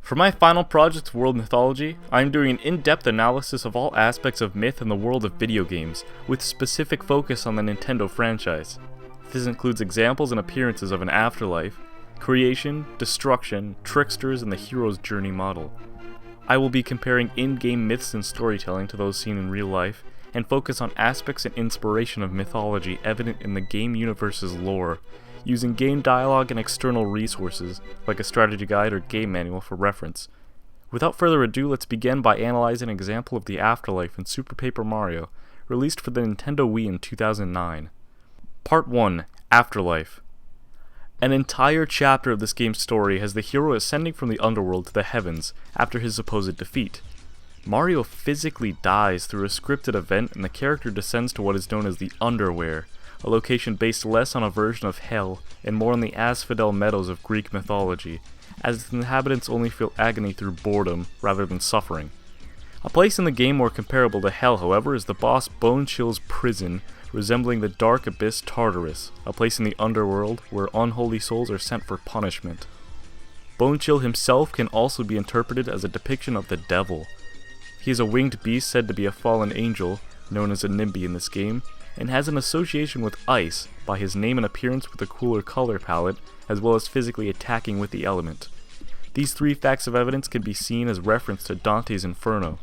For my final project, World Mythology, I am doing an in-depth analysis of all aspects of myth in the world of video games, with specific focus on the Nintendo franchise. This includes examples and appearances of an afterlife, creation, destruction, tricksters, and the hero's journey model. I will be comparing in-game myths and storytelling to those seen in real life, and focus on aspects and inspiration of mythology evident in the game universe's lore, using game dialogue and external resources, like a strategy guide or game manual for reference. Without further ado, let's begin by analyzing an example of the afterlife in Super Paper Mario, released for the Nintendo Wii in 2009. Part 1. Afterlife. An entire chapter of this game's story has the hero ascending from the underworld to the heavens after his supposed defeat. Mario physically dies through a scripted event, and the character descends to what is known as the Underwhere, a location based less on a version of Hell and more on the Asphodel Meadows of Greek mythology, as its inhabitants only feel agony through boredom rather than suffering. A place in the game more comparable to Hell, however, is the boss Bonechill's prison, resembling the dark abyss Tartarus, a place in the underworld where unholy souls are sent for punishment. Bonechill himself can also be interpreted as a depiction of the devil. He is a winged beast said to be a fallen angel, known as a Nimby in this game, and has an association with ice by his name and appearance with a cooler color palette, as well as physically attacking with the element. These three facts of evidence can be seen as reference to Dante's Inferno.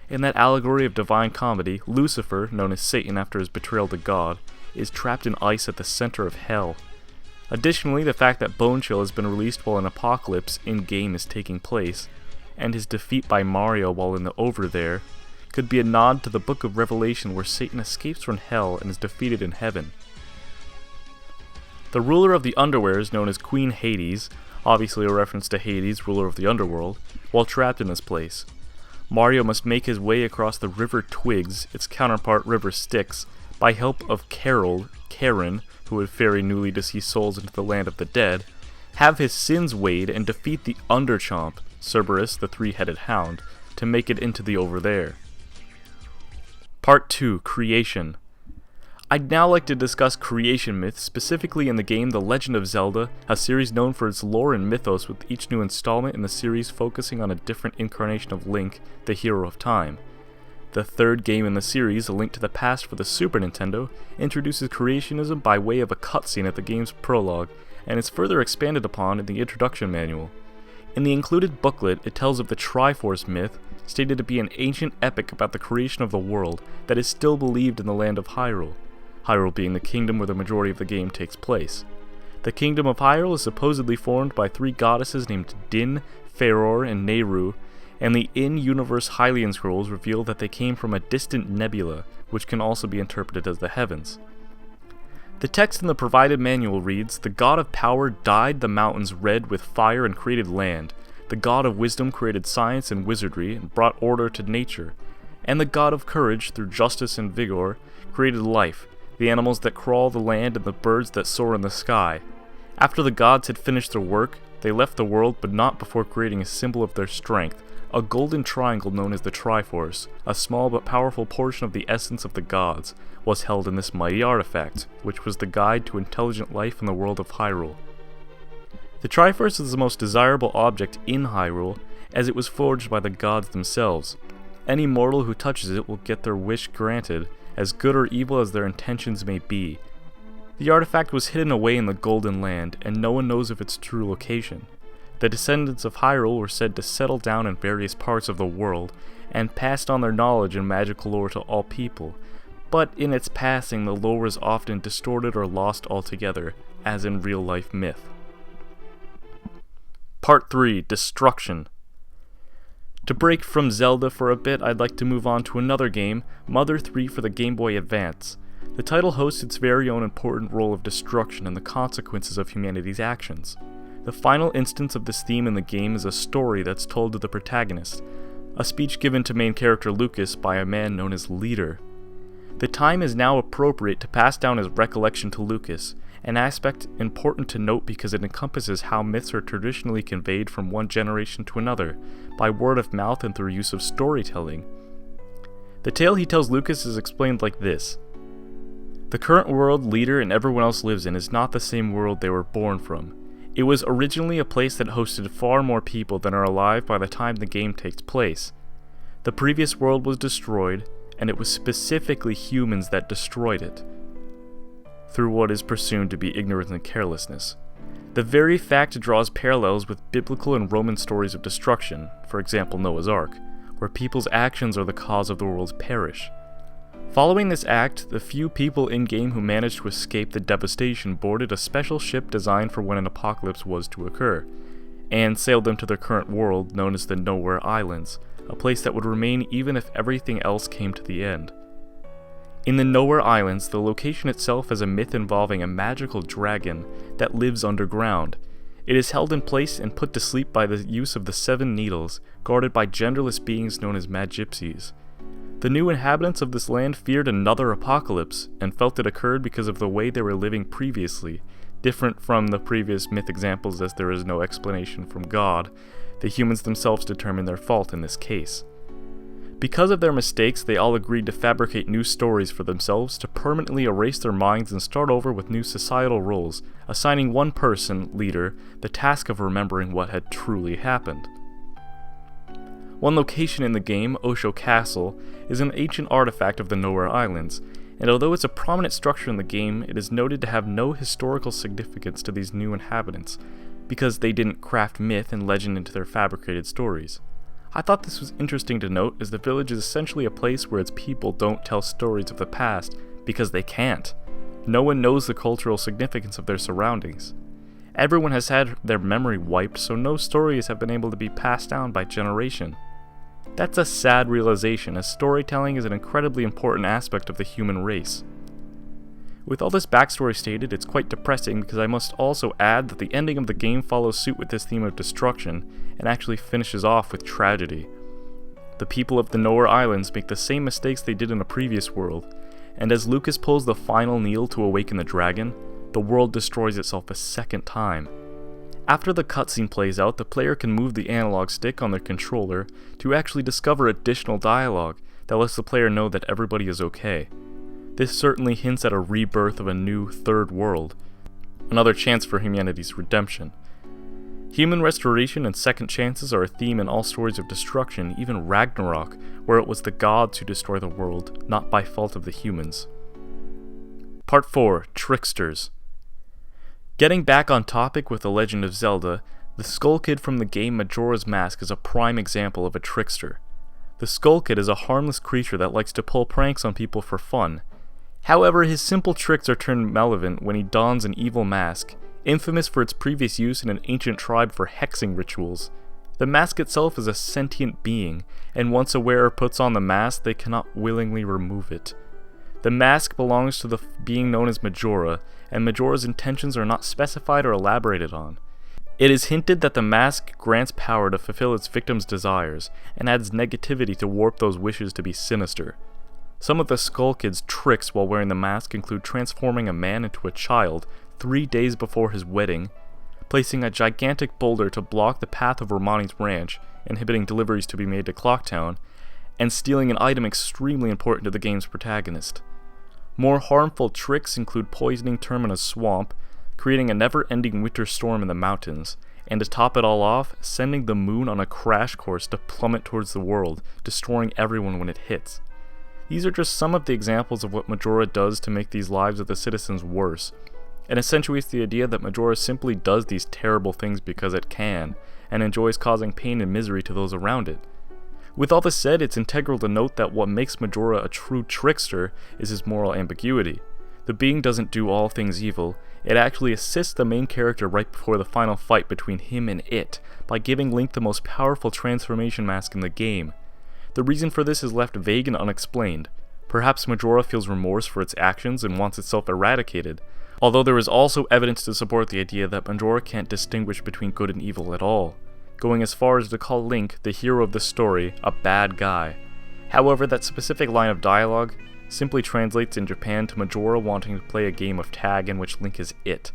In that allegory of divine comedy, Lucifer, known as Satan after his betrayal to God, is trapped in ice at the center of hell. Additionally, the fact that Bonechill has been released while an apocalypse in-game is taking place, and his defeat by Mario while in the Over There, could be a nod to the Book of Revelation where Satan escapes from hell and is defeated in heaven. The ruler of the Underwhere is known as Queen Hades, obviously a reference to Hades, ruler of the underworld, while trapped in this place. Mario must make his way across the River Twigs, its counterpart River Styx, by help of Charon, who would ferry newly deceased souls into the land of the dead, have his sins weighed, and defeat the Underchomp, Cerberus, the three-headed hound, to make it into the Over There. Part 2. Creation. I'd now like to discuss creation myths, specifically in the game The Legend of Zelda, a series known for its lore and mythos, with each new installment in the series focusing on a different incarnation of Link, the hero of time. The third game in the series, A Link to the Past for the Super Nintendo, introduces creationism by way of a cutscene at the game's prologue, and is further expanded upon in the introduction manual. In the included booklet, it tells of the Triforce myth, stated to be an ancient epic about the creation of the world that is still believed in the land of Hyrule, Hyrule being the kingdom where the majority of the game takes place. The kingdom of Hyrule is supposedly formed by three goddesses named Din, Faeror, and Nehru, and the in-universe Hylian scrolls reveal that they came from a distant nebula, which can also be interpreted as the heavens. The text in the provided manual reads, "The god of power dyed the mountains red with fire and created land. The god of wisdom created science and wizardry and brought order to nature. And the god of courage, through justice and vigor, created life, the animals that crawl the land and the birds that soar in the sky. After the gods had finished their work, they left the world, but not before creating a symbol of their strength, a golden triangle known as the Triforce, a small but powerful portion of the essence of the gods, was held in this mighty artifact, which was the guide to intelligent life in the world of Hyrule. The Triforce is the most desirable object in Hyrule, as it was forged by the gods themselves. Any mortal who touches it will get their wish granted, as good or evil as their intentions may be. The artifact was hidden away in the Golden Land, and no one knows of its true location. The descendants of Hyrule were said to settle down in various parts of the world, and passed on their knowledge and magical lore to all people, but in its passing the lore is often distorted or lost altogether, as in real-life myth. Part 3. Destruction. To break from Zelda for a bit, I'd like to move on to another game, Mother 3 for the Game Boy Advance. The title hosts its very own important role of destruction and the consequences of humanity's actions. The final instance of this theme in the game is a story that's told to the protagonist, a speech given to main character Lucas by a man known as Leader. The time is now appropriate to pass down his recollection to Lucas, an aspect important to note because it encompasses how myths are traditionally conveyed from one generation to another, by word of mouth and through use of storytelling. The tale he tells Lucas is explained like this. The current world Leader and everyone else lives in is not the same world they were born from. It was originally a place that hosted far more people than are alive by the time the game takes place. The previous world was destroyed, and it was specifically humans that destroyed it, through what is presumed to be ignorance and carelessness. The very fact draws parallels with biblical and Roman stories of destruction, for example Noah's Ark, where people's actions are the cause of the world's perish. Following this act, the few people in-game who managed to escape the devastation boarded a special ship designed for when an apocalypse was to occur, and sailed them to their current world known as the Nowhere Islands, a place that would remain even if everything else came to the end. In the Nowhere Islands, the location itself is a myth involving a magical dragon that lives underground. It is held in place and put to sleep by the use of the Seven Needles, guarded by genderless beings known as Magypsies. The new inhabitants of this land feared another apocalypse, and felt it occurred because of the way they were living previously, different from the previous myth examples as there is no explanation from God. The humans themselves determined their fault in this case. Because of their mistakes, they all agreed to fabricate new stories for themselves to permanently erase their minds and start over with new societal roles, assigning one person, leader, the task of remembering what had truly happened. One location in the game, Osho Castle, is an ancient artifact of the Nowhere Islands, and although it's a prominent structure in the game, it is noted to have no historical significance to these new inhabitants, because they didn't craft myth and legend into their fabricated stories. I thought this was interesting to note, as the village is essentially a place where its people don't tell stories of the past, because they can't. No one knows the cultural significance of their surroundings. Everyone has had their memory wiped, so no stories have been able to be passed down by generation. That's a sad realization, as storytelling is an incredibly important aspect of the human race. With all this backstory stated, it's quite depressing because I must also add that the ending of the game follows suit with this theme of destruction, and actually finishes off with tragedy. The people of the Nowhere Islands make the same mistakes they did in a previous world, and as Lucas pulls the final needle to awaken the dragon, the world destroys itself a second time. After the cutscene plays out, the player can move the analog stick on their controller to actually discover additional dialogue that lets the player know that everybody is okay. This certainly hints at a rebirth of a new third world, another chance for humanity's redemption. Human restoration and second chances are a theme in all stories of destruction, even Ragnarok, where it was the gods who destroy the world, not by fault of the humans. Part 4. Tricksters. Getting back on topic with The Legend of Zelda, the Skull Kid from the game Majora's Mask is a prime example of a trickster. The Skull Kid is a harmless creature that likes to pull pranks on people for fun. However, his simple tricks are turned malevolent when he dons an evil mask, infamous for its previous use in an ancient tribe for hexing rituals. The mask itself is a sentient being, and once a wearer puts on the mask, they cannot willingly remove it. The mask belongs to the being known as Majora, and Majora's intentions are not specified or elaborated on. It is hinted that the mask grants power to fulfill its victim's desires, and adds negativity to warp those wishes to be sinister. Some of the Skull Kid's tricks while wearing the mask include transforming a man into a child 3 days before his wedding, placing a gigantic boulder to block the path of Romani's ranch, inhibiting deliveries to be made to Clocktown, and stealing an item extremely important to the game's protagonist. More harmful tricks include poisoning Termina's swamp, creating a never-ending winter storm in the mountains, and to top it all off, sending the moon on a crash course to plummet towards the world, destroying everyone when it hits. These are just some of the examples of what Majora does to make these lives of the citizens worse, and accentuates the idea that Majora simply does these terrible things because it can, and enjoys causing pain and misery to those around it. With all this said, it's integral to note that what makes Majora a true trickster is his moral ambiguity. The being doesn't do all things evil, it actually assists the main character right before the final fight between him and it, by giving Link the most powerful transformation mask in the game. The reason for this is left vague and unexplained. Perhaps Majora feels remorse for its actions and wants itself eradicated, although there is also evidence to support the idea that Majora can't distinguish between good and evil at all, going as far as to call Link, the hero of the story, a bad guy. However, that specific line of dialogue simply translates in Japan to Majora wanting to play a game of tag in which Link is it.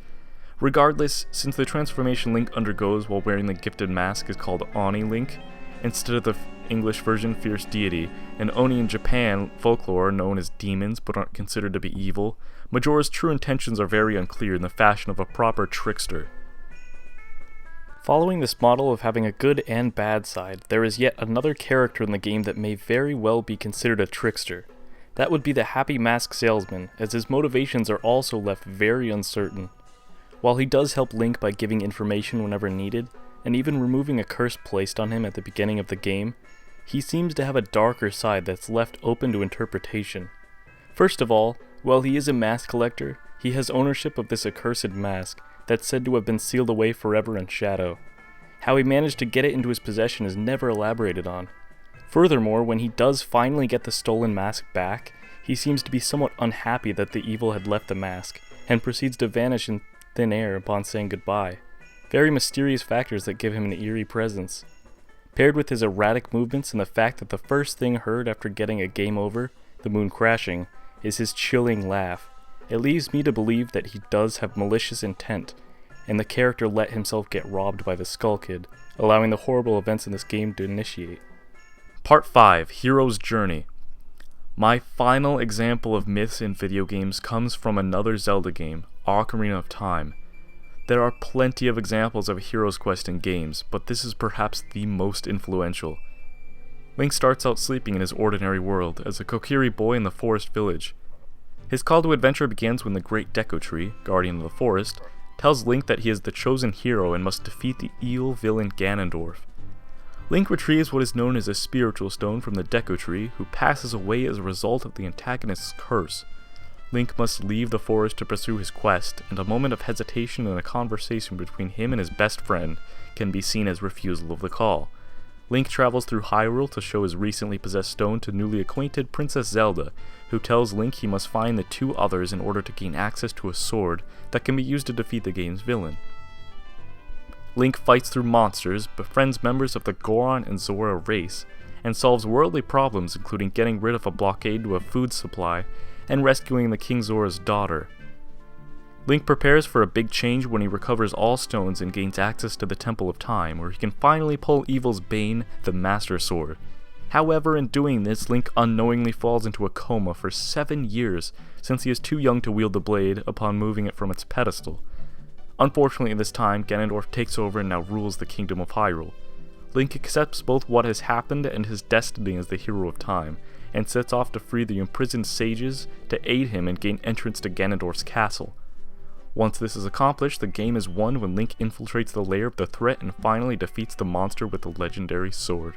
Regardless, since the transformation Link undergoes while wearing the gifted mask is called Oni Link, instead of the English version Fierce Deity, and Oni in Japan folklore are known as demons but aren't considered to be evil, Majora's true intentions are very unclear in the fashion of a proper trickster. Following this model of having a good and bad side, there is yet another character in the game that may very well be considered a trickster. That would be the Happy Mask Salesman, as his motivations are also left very uncertain. While he does help Link by giving information whenever needed, and even removing a curse placed on him at the beginning of the game, he seems to have a darker side that's left open to interpretation. First of all, while he is a mask collector, he has ownership of this accursed mask that's said to have been sealed away forever in shadow. How he managed to get it into his possession is never elaborated on. Furthermore, when he does finally get the stolen mask back, he seems to be somewhat unhappy that the evil had left the mask, and proceeds to vanish in thin air upon saying goodbye. Very mysterious factors that give him an eerie presence. Paired with his erratic movements and the fact that the first thing heard after getting a game over, the moon crashing, is his chilling laugh, it leaves me to believe that he does have malicious intent, and the character let himself get robbed by the Skull Kid, allowing the horrible events in this game to initiate. Part 5, Hero's Journey. My final example of myths in video games comes from another Zelda game, Ocarina of Time. There are plenty of examples of a hero's quest in games, but this is perhaps the most influential. Link starts out sleeping in his ordinary world as a Kokiri boy in the forest village. His call to adventure begins when the Great Deku Tree, guardian of the forest, tells Link that he is the chosen hero and must defeat the evil villain Ganondorf. Link retrieves what is known as a spiritual stone from the Deku Tree, who passes away as a result of the antagonist's curse. Link must leave the forest to pursue his quest, and a moment of hesitation and a conversation between him and his best friend can be seen as refusal of the call. Link travels through Hyrule to show his recently possessed stone to newly acquainted Princess Zelda, who tells Link he must find the two others in order to gain access to a sword that can be used to defeat the game's villain. Link fights through monsters, befriends members of the Goron and Zora race, and solves worldly problems including getting rid of a blockade to a food supply and rescuing the King Zora's daughter. Link prepares for a big change when he recovers all stones and gains access to the Temple of Time, where he can finally pull Evil's Bane, the Master Sword. However, in doing this, Link unknowingly falls into a coma for 7 years, since he is too young to wield the blade upon moving it from its pedestal. Unfortunately, at this time, Ganondorf takes over and now rules the Kingdom of Hyrule. Link accepts both what has happened and his destiny as the hero of time, and sets off to free the imprisoned sages to aid him and gain entrance to Ganondorf's castle. Once this is accomplished, the game is won when Link infiltrates the lair of the threat and finally defeats the monster with the legendary sword.